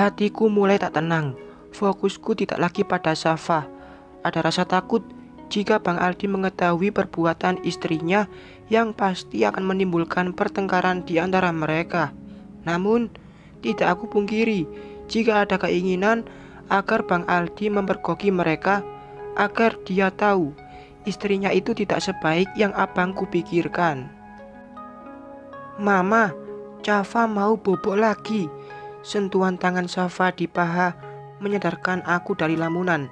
Hatiku mulai tak tenang. Fokusku tidak lagi pada Safa. Ada rasa takut jika Bang Aldi mengetahui perbuatan istrinya yang pasti akan menimbulkan pertengkaran di antara mereka. Namun, tidak aku pungkiri jika ada keinginan agar Bang Aldi mempergoki mereka, agar dia tahu istrinya itu tidak sebaik yang abangku pikirkan. Mama, Cafa mau bobok lagi. Sentuhan tangan Safa di paha menyadarkan aku dari lamunan,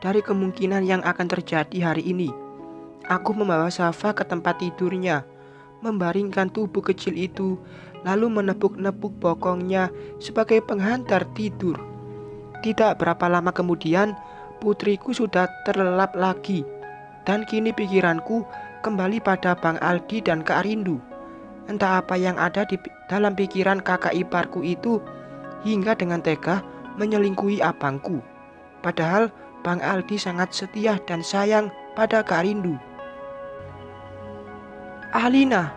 dari kemungkinan yang akan terjadi hari ini. Aku membawa Safa ke tempat tidurnya, membaringkan tubuh kecil itu, lalu menepuk-nepuk bokongnya sebagai penghantar tidur. Tidak berapa lama kemudian, putriku sudah terlelap lagi, dan kini pikiranku kembali pada Bang Aldi dan Kak Rindu. Entah apa yang ada di dalam pikiran kakak iparku itu hingga dengan tega menyelingkuhi abangku. Padahal Bang Aldi sangat setia dan sayang pada Kak Rindu. Alina,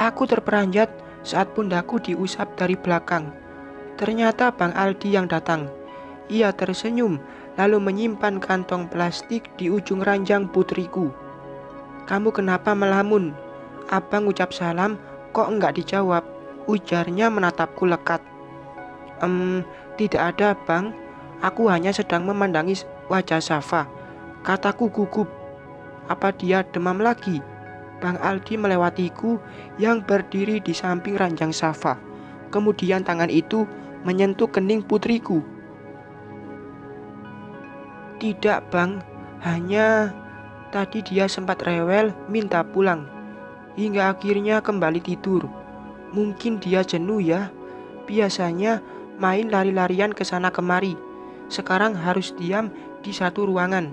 aku terperanjat saat pundakku diusap dari belakang. Ternyata Bang Aldi yang datang. Ia tersenyum lalu menyimpan kantong plastik di ujung ranjang putriku. Kamu kenapa melamun? Abang ucap salam kok enggak dijawab, ujarnya menatapku lekat. Tidak ada bang, aku hanya sedang memandangi wajah Safa, kataku gugup. Apa dia demam lagi? Bang Aldi melewatiku yang berdiri di samping ranjang Safa. Kemudian tangan itu menyentuh kening putriku. Tidak bang, hanya tadi dia sempat rewel minta pulang, hingga akhirnya kembali tidur. Mungkin dia jenuh ya. Biasanya main lari-larian ke sana kemari. Sekarang harus diam di satu ruangan.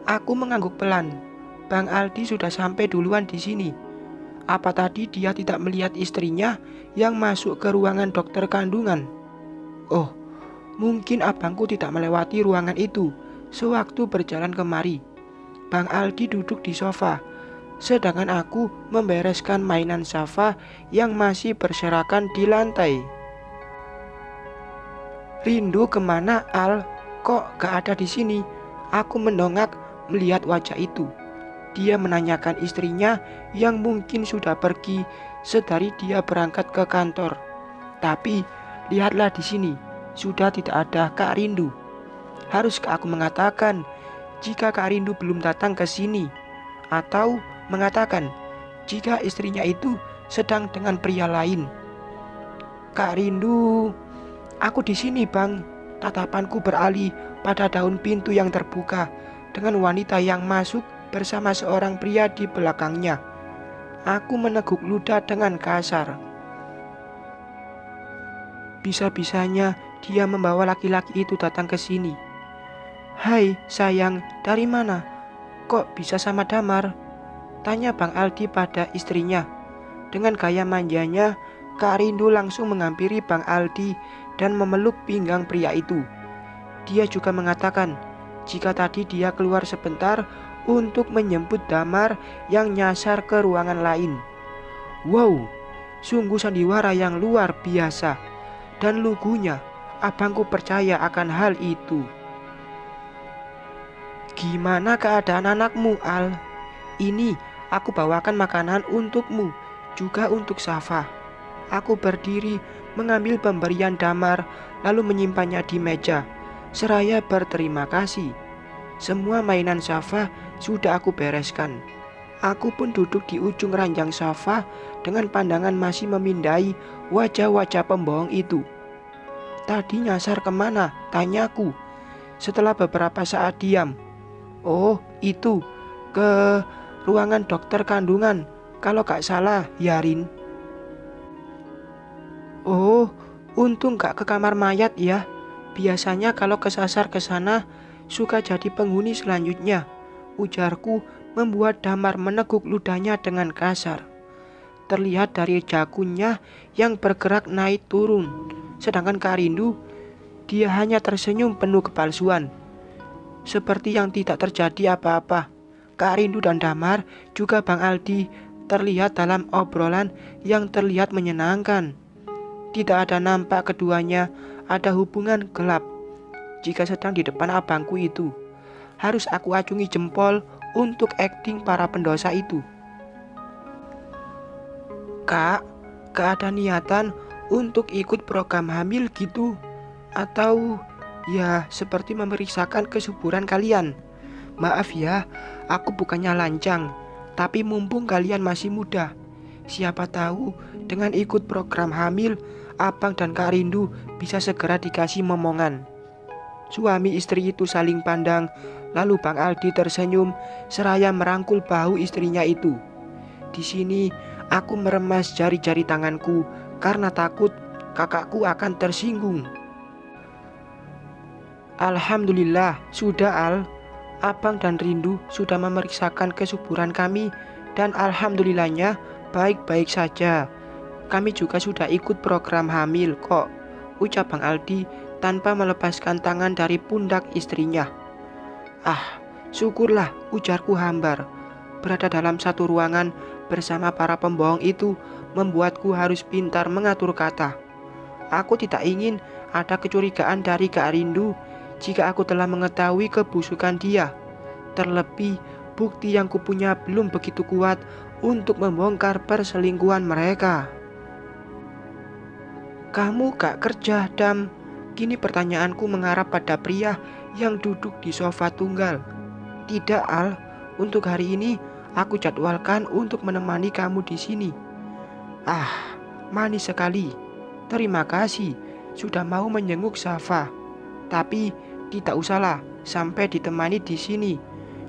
Aku mengangguk pelan. Bang Aldi sudah sampai duluan di sini. Apa tadi dia tidak melihat istrinya yang masuk ke ruangan dokter kandungan? Oh, mungkin abangku tidak melewati ruangan itu sewaktu berjalan kemari. Bang Aldi duduk di sofa, sedangkan aku membereskan mainan Safa yang masih berserakan di lantai. Rindu kemana Al? Kok gak ada di sini? Aku mendongak melihat wajah itu. Dia menanyakan istrinya yang mungkin sudah pergi sedari dia berangkat ke kantor. Tapi lihatlah di sini, sudah tidak ada Kak Rindu. Haruskah aku mengatakan jika Kak Rindu belum datang ke sini? Atau mengatakan jika istrinya itu sedang dengan pria lain? Kak Rindu, aku di sini bang. Tatapanku beralih pada daun pintu yang terbuka dengan wanita yang masuk bersama seorang pria di belakangnya. Aku meneguk ludah dengan kasar. Bisa-bisanya dia membawa laki-laki itu datang ke sini. Hai sayang, dari mana? Kok bisa sama Damar? Tanya Bang Aldi pada istrinya. Dengan gaya manjanya, Kak Rindu langsung menghampiri Bang Aldi dan memeluk pinggang pria itu. Dia juga mengatakan jika tadi dia keluar sebentar untuk menjemput Damar yang nyasar ke ruangan lain. Wow, sungguh sandiwara yang luar biasa. Dan lugunya, abangku percaya akan hal itu. Gimana keadaan anakmu, Al? Ini aku bawakan makanan untukmu, juga untuk Safa. Aku berdiri mengambil pemberian Damar, lalu menyimpannya di meja, seraya berterima kasih. Semua mainan Safa sudah aku bereskan. Aku pun duduk di ujung ranjang Safa dengan pandangan masih memindai wajah-wajah pembohong itu. Tadi nyasar kemana? Tanyaku. Setelah beberapa saat diam. Oh, itu ke ruangan dokter kandungan. Kalau gak salah, Yarin. Oh, untung gak ke kamar mayat ya. Biasanya kalau kesasar ke sana suka jadi penghuni selanjutnya. Ujarku membuat Damar meneguk ludahnya dengan kasar. Terlihat dari jakunnya yang bergerak naik turun. Sedangkan Kak Rindu, dia hanya tersenyum penuh kepalsuan, seperti yang tidak terjadi apa-apa. Kak Rindu dan Damar, juga Bang Aldi, terlihat dalam obrolan yang terlihat menyenangkan. Tidak ada nampak keduanya ada hubungan gelap. Jika sedang di depan abangku itu, harus aku acungi jempol untuk akting para pendosa itu. Kak, gak ada niatan untuk ikut program hamil gitu? Atau ya seperti memeriksakan kesuburan kalian? Maaf ya, aku bukannya lancang, tapi mumpung kalian masih muda, siapa tahu dengan ikut program hamil, Abang dan Kak Rindu bisa segera dikasih momongan. Suami istri itu saling pandang, lalu Bang Aldi tersenyum seraya merangkul bahu istrinya itu. Di sini aku meremas jari-jari tanganku karena takut kakakku akan tersinggung. Alhamdulillah, sudah Al. Abang dan Rindu sudah memeriksakan kesuburan kami dan alhamdulillahnya baik-baik saja. Kami juga sudah ikut program hamil kok, ucap Bang Aldi tanpa melepaskan tangan dari pundak istrinya. Ah, syukurlah, ujarku hambar. Berada dalam satu ruangan bersama para pembohong itu membuatku harus pintar mengatur kata. Aku tidak ingin ada kecurigaan dari Kak Rindu jika aku telah mengetahui kebusukan dia. Terlebih, bukti yang kupunya belum begitu kuat untuk membongkar perselingkuhan mereka. Kamu gak kerja, Dam? Kini pertanyaanku mengarah pada pria yang duduk di sofa tunggal. Tidak, Al. Untuk hari ini aku jadwalkan untuk menemani kamu di sini. Ah, manis sekali. Terima kasih sudah mau menjenguk Safa. Tapi tidak usahlah sampai ditemani di sini.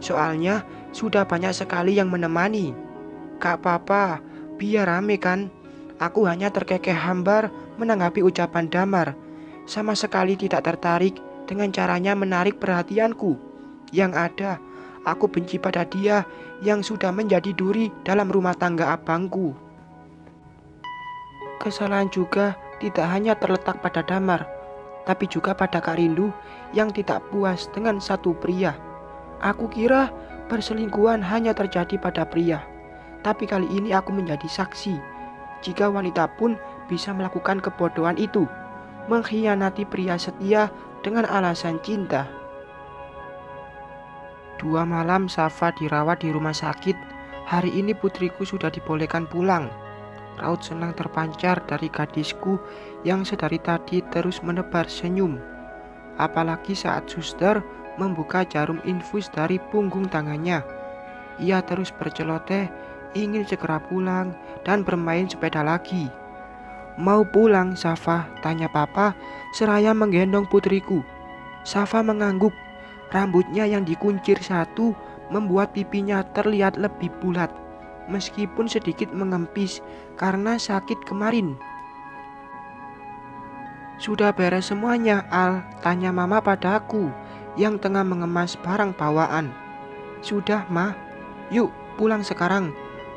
Soalnya sudah banyak sekali yang menemani. Gak apa-apa, biar rame kan. Aku hanya terkekeh hambar menanggapi ucapan Damar. Sama sekali tidak tertarik dengan caranya menarik perhatianku. Yang ada, aku benci pada dia yang sudah menjadi duri dalam rumah tangga abangku. Kesalahan juga tidak hanya terletak pada Damar, tapi juga pada Kak Rindu yang tidak puas dengan satu pria. Aku kira perselingkuhan hanya terjadi pada pria, tapi kali ini aku menjadi saksi jika wanita pun bisa melakukan kebodohan itu, mengkhianati pria setia dengan alasan cinta. 2 malam Safa dirawat di rumah sakit. Hari ini putriku sudah dibolehkan pulang. Raut senang terpancar dari gadisku yang sedari tadi terus menebar senyum. Apalagi saat suster membuka jarum infus dari punggung tangannya. Ia terus berceloteh ingin segera pulang dan bermain sepeda lagi. Mau pulang, Safa? Tanya papa seraya menggendong putriku. Safa mengangguk. Rambutnya yang dikuncir satu membuat pipinya terlihat lebih bulat, meskipun sedikit mengempis karena sakit kemarin. Sudah beres semuanya, Al? Tanya mama padaku yang tengah mengemas barang bawaan. Sudah, Ma. Yuk pulang sekarang.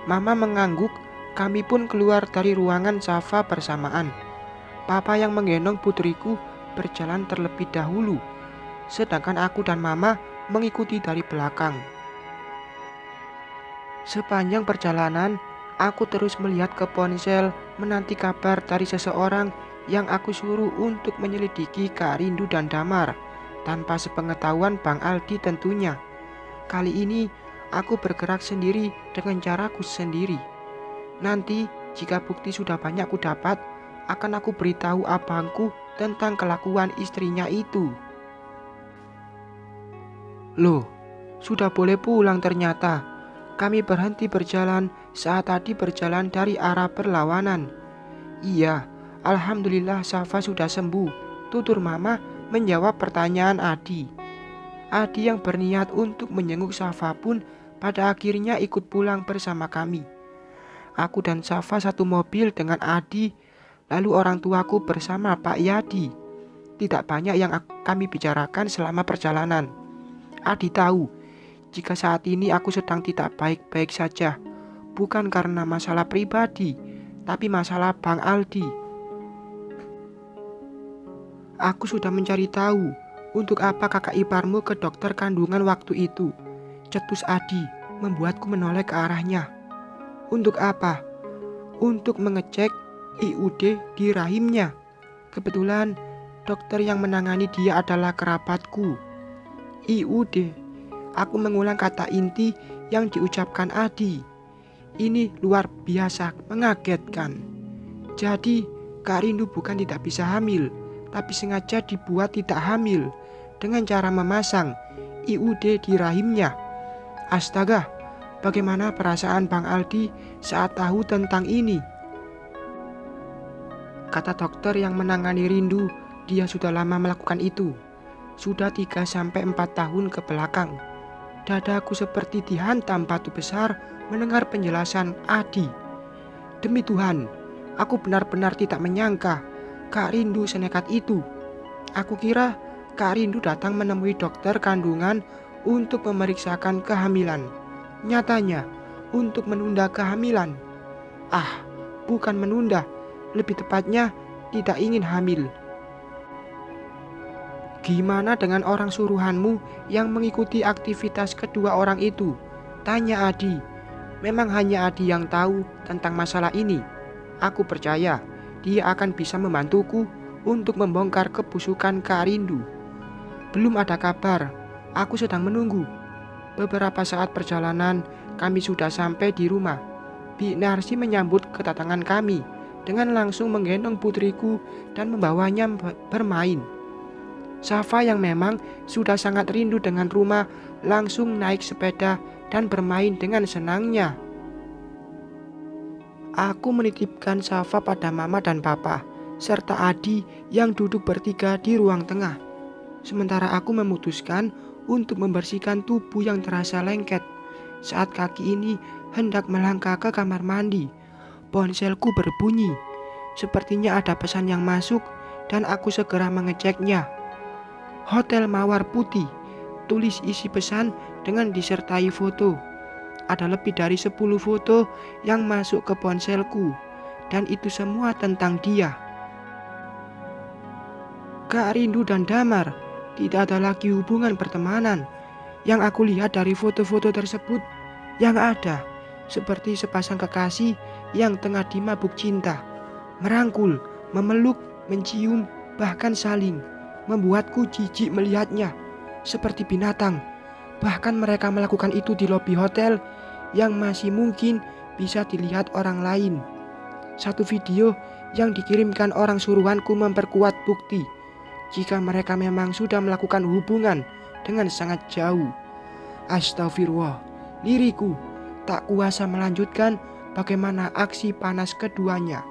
Mama mengangguk. Kami pun keluar dari ruangan Safa bersamaan. Papa yang menggendong putriku berjalan terlebih dahulu, sedangkan aku dan Mama mengikuti dari belakang. Sepanjang perjalanan, aku terus melihat ke ponsel menanti kabar dari seseorang yang aku suruh untuk menyelidiki Kak Rindu dan Damar, tanpa sepengetahuan Bang Aldi tentunya. Kali ini aku bergerak sendiri dengan caraku sendiri. Nanti jika bukti sudah banyak ku dapat, akan aku beritahu abangku tentang kelakuan istrinya itu. Loh, sudah boleh pulang ternyata. Kami berhenti berjalan saat tadi berjalan dari arah berlawanan. Iya, alhamdulillah Safa sudah sembuh, tutur Mama menjawab pertanyaan Adi. Adi yang berniat untuk menjenguk Safa pun pada akhirnya ikut pulang bersama kami. Aku dan Safa satu mobil dengan Adi, lalu orang tuaku bersama Pak Yadi. Tidak banyak yang kami bicarakan selama perjalanan. Adi tahu jika saat ini aku sedang tidak baik-baik saja, bukan karena masalah pribadi, tapi masalah Bang Aldi. Aku sudah mencari tahu untuk apa kakak iparmu ke dokter kandungan waktu itu, cetus Adi membuatku menoleh ke arahnya. Untuk apa? Untuk mengecek IUD di rahimnya. Kebetulan Dokter yang menangani dia adalah kerabatku. IUD. Aku mengulang kata inti yang diucapkan Adi. Ini luar biasa mengagetkan. Jadi Kak Rindu bukan tidak bisa hamil, tapi sengaja dibuat tidak hamil dengan cara memasang IUD di rahimnya. Astaga, bagaimana perasaan Bang Aldi saat tahu tentang ini? Kata dokter yang menangani Rindu, dia sudah lama melakukan itu. Sudah 3-4 tahun ke belakang. Dadaku seperti dihantam batu besar mendengar penjelasan Adi. Demi Tuhan, aku benar-benar tidak menyangka Kak Rindu senekat itu. Aku kira Kak Rindu datang menemui dokter kandungan untuk memeriksakan kehamilan. Nyatanya, untuk menunda kehamilan. Ah, bukan menunda, lebih tepatnya tidak ingin hamil. Gimana dengan orang suruhanmu yang mengikuti aktivitas kedua orang itu? Tanya Adi. Memang hanya Adi yang tahu tentang masalah ini. Aku percaya dia akan bisa membantuku untuk membongkar kebusukan Kak Rindu. Belum ada kabar. Aku sedang menunggu. Beberapa saat perjalanan kami sudah sampai di rumah. Bi Narsi menyambut kedatangan kami dengan langsung menggendong putriku dan membawanya bermain. Safa yang memang sudah sangat rindu dengan rumah langsung naik sepeda dan bermain dengan senangnya. Aku menitipkan Safa pada mama dan papa, serta Adi yang duduk bertiga di ruang tengah. Sementara aku memutuskan untuk membersihkan tubuh yang terasa lengket. Saat kaki ini hendak melangkah ke kamar mandi, ponselku berbunyi. Sepertinya ada pesan yang masuk dan aku segera mengeceknya. Hotel Mawar Putih, tulis isi pesan dengan disertai foto. Ada lebih dari 10 foto yang masuk ke ponselku, dan itu semua tentang dia. Kak Rindu dan Damar, tidak ada lagi hubungan pertemanan. Yang aku lihat dari foto-foto tersebut, yang ada seperti sepasang kekasih yang tengah dimabuk cinta, merangkul, memeluk, mencium, bahkan saling. Membuatku jijik melihatnya, seperti binatang. Bahkan mereka melakukan itu di lobi hotel yang masih mungkin bisa dilihat orang lain. Satu video yang dikirimkan orang suruhanku memperkuat bukti jika mereka memang sudah melakukan hubungan dengan sangat jauh. Astagfirullah, liriku tak kuasa melanjutkan bagaimana aksi panas keduanya.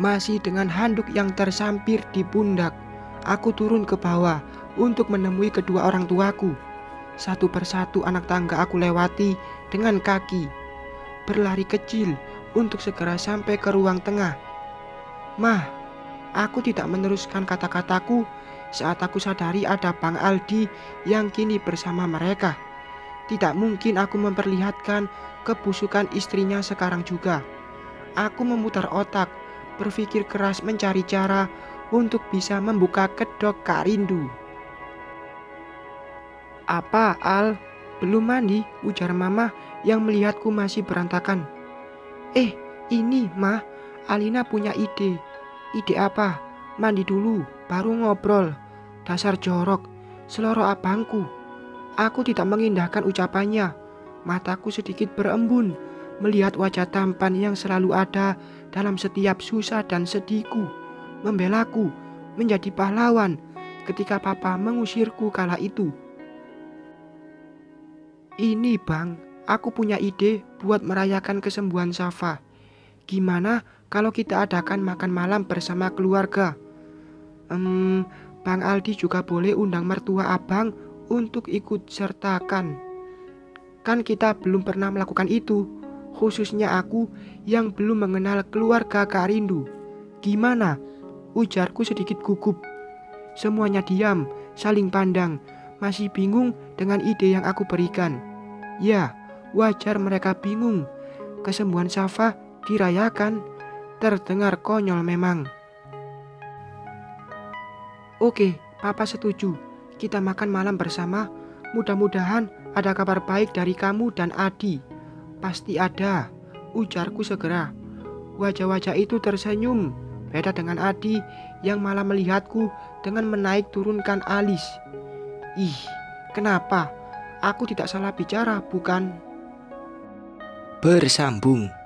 Masih dengan handuk yang tersampir di pundak, aku turun ke bawah untuk menemui kedua orang tuaku. Satu persatu anak tangga aku lewati dengan kaki, berlari kecil untuk segera sampai ke ruang tengah. Mah, aku tidak meneruskan kata-kataku saat aku sadari ada Bang Aldi yang kini bersama mereka. Tidak mungkin aku memperlihatkan kebusukan istrinya sekarang juga. Aku memutar otak, berpikir keras mencari cara untuk bisa membuka kedok Kak Rindu. Apa, Al? Belum mandi? Ujar mama yang melihatku masih berantakan. Ini mah, Alina punya ide. Ide apa? Mandi dulu, baru ngobrol. Dasar jorok, seloro abangku. Aku tidak mengindahkan ucapannya. Mataku sedikit berembun melihat wajah tampan yang selalu ada dalam setiap susah dan sedihku, membelaku menjadi pahlawan ketika papa mengusirku kala itu. Ini Bang, aku punya ide buat merayakan kesembuhan Safa. Gimana kalau kita adakan makan malam bersama keluarga? Bang Aldi juga boleh undang mertua abang untuk ikut sertakan. Kan kita belum pernah melakukan itu, khususnya aku yang belum mengenal keluarga Kak Rindu. Gimana? Ujarku sedikit gugup. Semuanya diam, saling pandang, masih bingung dengan ide yang aku berikan. Ya, wajar mereka bingung. Kesembuhan Safa dirayakan. Terdengar konyol memang. Oke, papa setuju. Kita makan malam bersama. Mudah-mudahan ada kabar baik dari kamu dan Adi. Pasti ada, ujarku segera. Wajah-wajah itu tersenyum, Beda dengan Adi yang malah melihatku dengan menaik turunkan alis. Ih, kenapa? Aku tidak salah bicara, bukan? Bersambung.